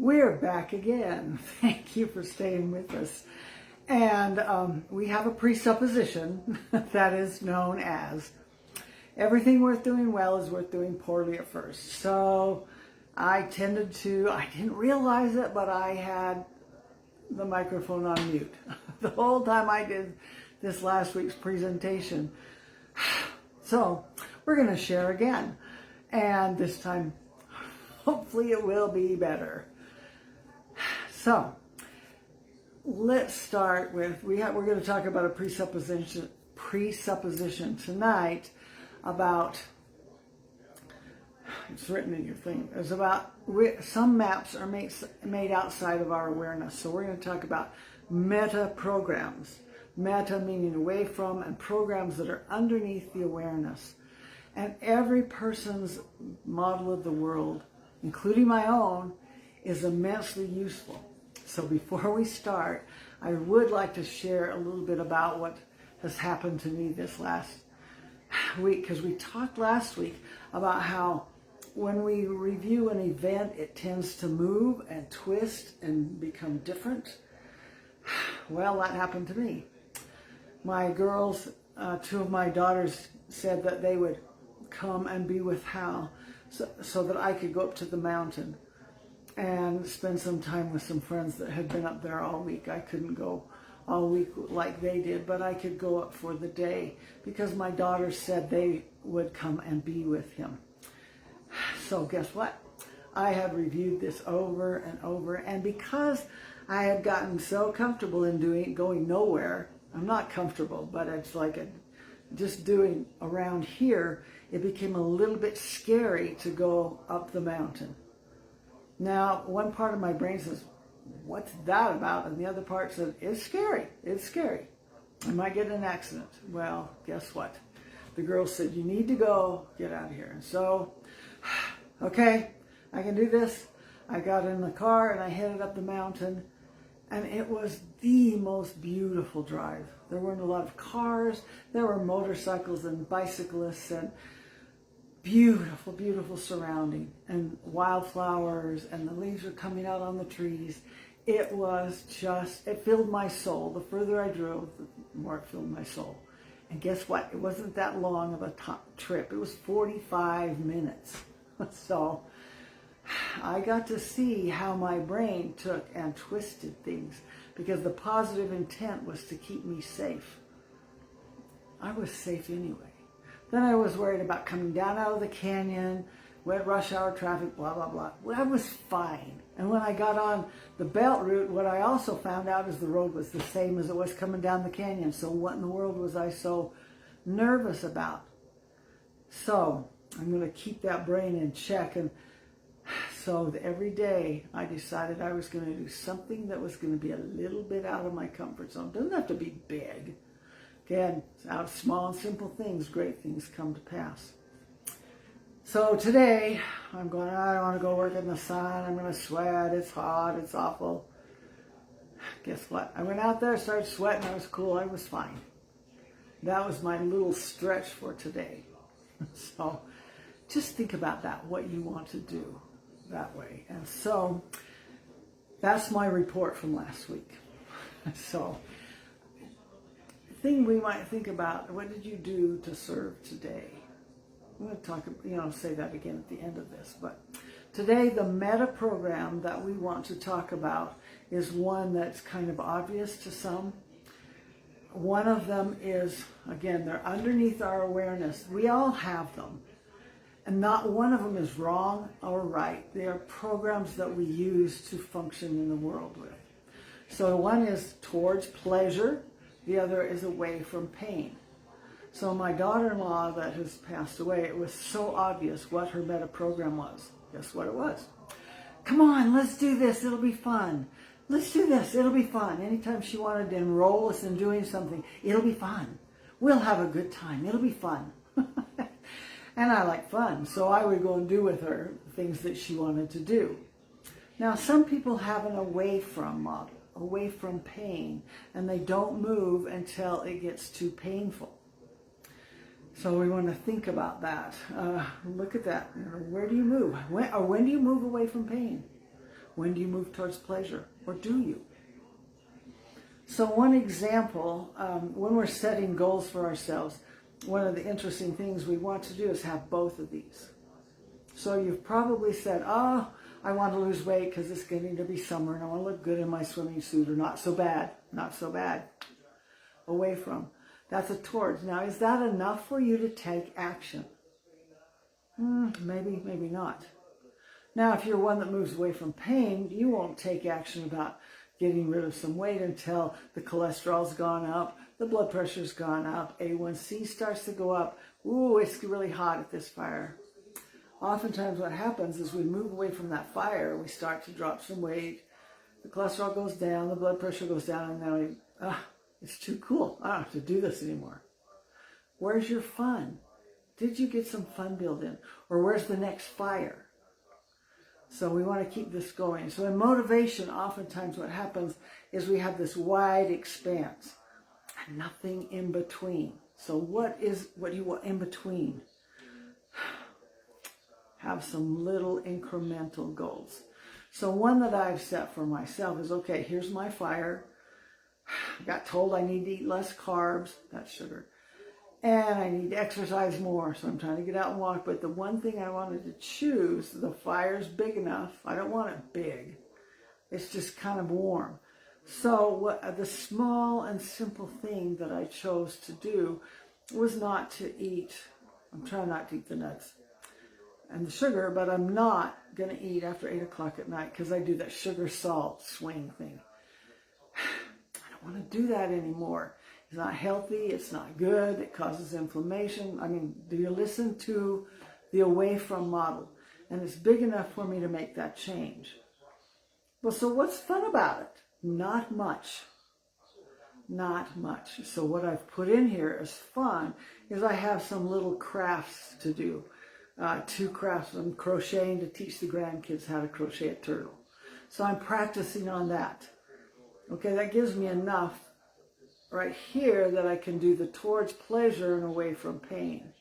We're back again. Thank you for staying with us. And we have a presupposition that is known as everything worth doing well is worth doing poorly at first. So I didn't realize it, but I had the microphone on mute the whole time I did this last week's presentation. So we're going to share again. And this time, hopefully it will be better. So let's start with, we're going to talk about a presupposition tonight about, it's written in your thing, it's about some maps are made outside of our awareness. So we're going to talk about meta programs. Meta meaning away from, and programs that are underneath the awareness. And every person's model of the world, including my own, is immensely useful. So before we start, I would like to share a little bit about what has happened to me this last week, because we talked last week about how when we review an event, it tends to move and twist and become different. Well, that happened to me. My girls, two of my daughters, said that they would come and be with Hal so that I could go up to the mountain and spend some time with some friends that had been up there all week. I couldn't go all week like they did, but I could go up for the day because my daughters said they would come and be with him. So guess what? I had reviewed this over and over, and because I had gotten so comfortable in going nowhere, I'm not comfortable, but it's like just doing around here, it became a little bit scary to go up the mountain. Now, one part of my brain says, what's that about? And the other part said, it's scary. It's scary. I might get in an accident. Well, guess what? The girls said, you need to go. Get out of here. And so, okay, I can do this. I got in the car and I headed up the mountain. And it was the most beautiful drive. There weren't a lot of cars. There were motorcycles and bicyclists and beautiful, beautiful surrounding and wildflowers, and the leaves were coming out on the trees. It filled my soul. The further I drove, the more it filled my soul. And guess what? It wasn't that long of a trip. It was 45 minutes. So I got to see how my brain took and twisted things, because the positive intent was to keep me safe. I was safe anyway. Then I was worried about coming down out of the canyon, wet rush hour traffic, blah, blah, blah. Well, I was fine. And when I got on the belt route, what I also found out is the road was the same as it was coming down the canyon. So what in the world was I so nervous about? So I'm going to keep that brain in check. And so every day I decided I was going to do something that was going to be a little bit out of my comfort zone. It doesn't have to be big. Again, out of small and simple things, great things come to pass. So today, I don't want to go work in the sun. I'm going to sweat. It's hot. It's awful. Guess what? I went out there, started sweating. I was cool. I was fine. That was my little stretch for today. So just think about that, what you want to do that way. And so that's my report from last week. So thing we might think about, what did you do to serve today? I'm going to talk, say that again at the end of this. But today, the meta program that we want to talk about is one that's kind of obvious to some. One of them is, again, they're underneath our awareness. We all have them. And not one of them is wrong or right. They are programs that we use to function in the world with. So one is towards pleasure. The other is away from pain. So my daughter-in-law that has passed away, it was so obvious what her meta program was. Guess what it was? Come on, let's do this. It'll be fun. Let's do this. It'll be fun. Anytime she wanted to enroll us in doing something, it'll be fun. We'll have a good time. It'll be fun. And I like fun, so I would go and do with her things that she wanted to do. Now, some people have an away from model, away from pain, and they don't move until it gets too painful. So we want to think about that. Look at that. Where do you move? When do you move away from pain? When do you move towards pleasure? Or do you? So one example, when we're setting goals for ourselves, one of the interesting things we want to do is have both of these. So you've probably said, oh, I want to lose weight because it's getting to be summer and I want to look good in my swimming suit, or not so bad, not so bad. Away from. That's a towards. Now, is that enough for you to take action? Maybe, maybe not. Now, if you're one that moves away from pain, you won't take action about getting rid of some weight until the cholesterol's gone up, the blood pressure's gone up, A1C starts to go up. Ooh, it's really hot at this fire. Oftentimes what happens is we move away from that fire, we start to drop some weight, the cholesterol goes down, the blood pressure goes down, and now it's too cool. I don't have to do this anymore. Where's your fun? Did you get some fun built in? Or where's the next fire? So we want to keep this going. So in motivation, oftentimes what happens is we have this wide expanse and nothing in between. So what do you want in between? Have some little incremental goals. So one that I've set for myself is, okay, here's my fire. I got told I need to eat less carbs, that's sugar. And I need to exercise more, so I'm trying to get out and walk. But the one thing I wanted to choose, the fire's big enough. I don't want it big. It's just kind of warm. So the small and simple thing that I chose to do was not to eat. I'm trying not to eat the nuts and the sugar, but I'm not going to eat after 8 o'clock at night because I do that sugar-salt swing thing. I don't want to do that anymore. It's not healthy, it's not good, it causes inflammation. I mean, do you listen to the away from model? And it's big enough for me to make that change. Well, so what's fun about it? Not much. Not much. So what I've put in here as fun is I have some little crafts to do. 2 crafts. I'm crocheting to teach the grandkids how to crochet a turtle. So I'm practicing on that. Okay, that gives me enough right here that I can do the towards pleasure and away from pain.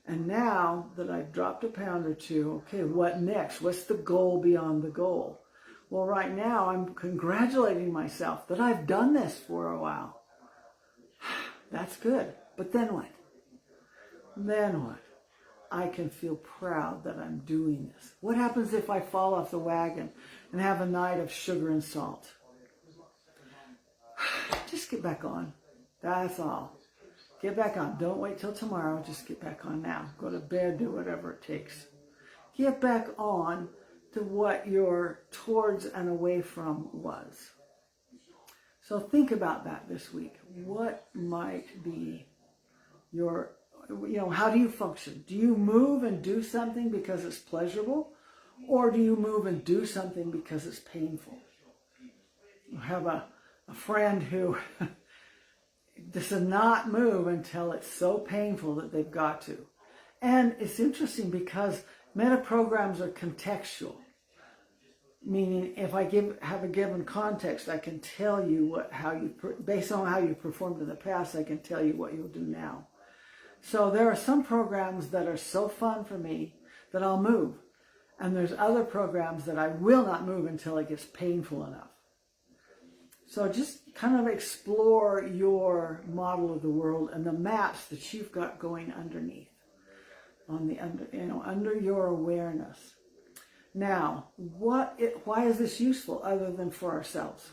And now that I've dropped a pound or 2, okay, what next? What's the goal beyond the goal? Well, right now I'm congratulating myself that I've done this for a while. That's good. But then what? Then what? I can feel proud that I'm doing this. What happens if I fall off the wagon and have a night of sugar and salt? Just get back on. That's all. Get back on. Don't wait till tomorrow. Just get back on now. Go to bed. Do whatever it takes. Get back on to what your towards and away from was. So think about that this week. What might be your, how do you function? Do you move and do something because it's pleasurable? Or do you move and do something because it's painful? I have a friend who does not move until it's so painful that they've got to. And it's interesting because meta programs are contextual, meaning if I have a given context, I can tell you based on how you performed in the past, I can tell you what you'll do now. So there are some programs that are so fun for me that I'll move. And there's other programs that I will not move until it gets painful enough. So just kind of explore your model of the world and the maps that you've got going underneath, under your awareness. Now, why is this useful other than for ourselves?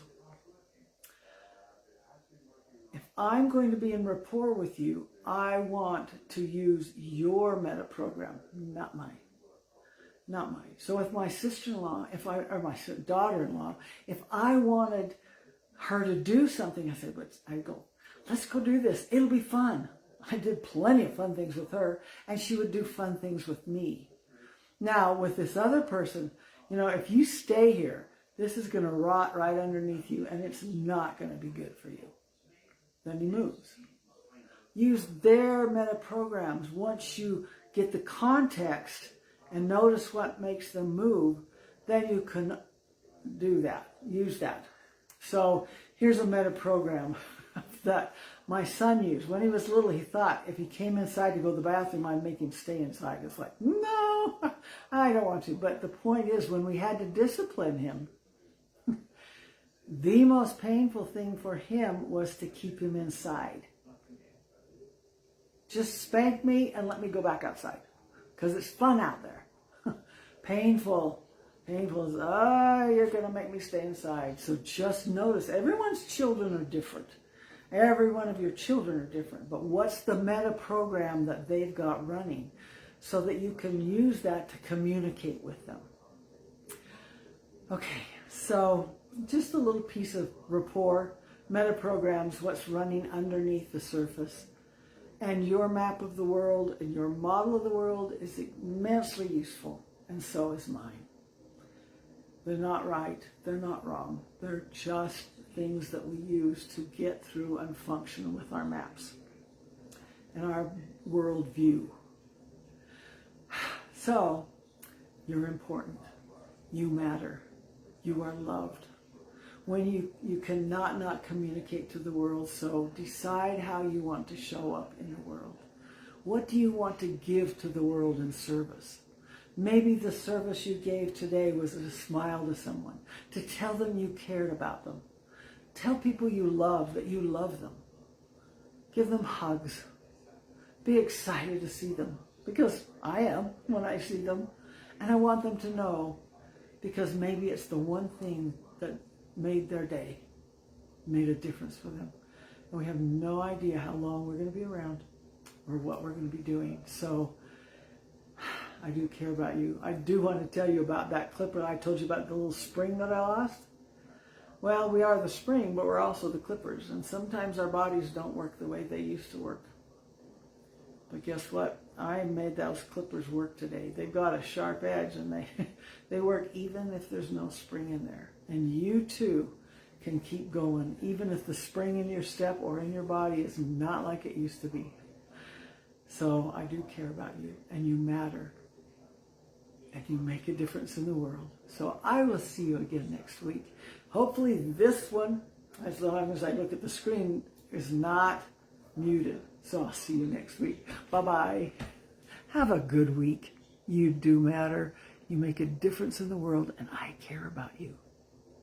If I'm going to be in rapport with you, I want to use your meta program, not mine. Not mine. So with my sister-in-law, or my daughter-in-law, if I wanted her to do something, I go, let's go do this. It'll be fun. I did plenty of fun things with her, and she would do fun things with me. Now, with this other person, if you stay here, this is going to rot right underneath you, and it's not going to be good for you. Then he moves. Use their meta programs. Once you get the context and notice what makes them move, then you can do that, use that. So here's a meta program that my son used. When he was little, he thought if he came inside to go to the bathroom, I'd make him stay inside. It's like, no, I don't want to. But the point is, when we had to discipline him, the most painful thing for him was to keep him inside. Just spank me and let me go back outside, because it's fun out there. Painful. Painful is, you're going to make me stay inside. So just notice, everyone's children are different. Every one of your children are different. But what's the meta program that they've got running so that you can use that to communicate with them? Okay, so just a little piece of rapport, meta programs, what's running underneath the surface. And your map of the world and your model of the world is immensely useful, and so is mine. They're not right, they're not wrong. They're just things that we use to get through and function with our maps and our worldview. So, you're important. You matter. You are loved. When you cannot not communicate to the world, so decide how you want to show up in the world. What do you want to give to the world in service? Maybe the service you gave today was to smile to someone, to tell them you cared about them. Tell people you love that you love them. Give them hugs. Be excited to see them, because I am when I see them. And I want them to know, because maybe it's the one thing that made their day, made a difference for them. And we have no idea how long we're going to be around or what we're going to be doing. So I do care about you. I do want to tell you about that clipper I told you about, the little spring that I lost. Well, we are the spring, but we're also the clippers. And sometimes our bodies don't work the way they used to work. But guess what? I made those clippers work today. They've got a sharp edge, and they work even if there's no spring in there. And you too can keep going, even if the spring in your step or in your body is not like it used to be. So I do care about you, and you matter. And you make a difference in the world. So I will see you again next week. Hopefully this one, as long as I look at the screen, is not muted. So I'll see you next week. Bye-bye. Have a good week. You do matter. You make a difference in the world, and I care about you.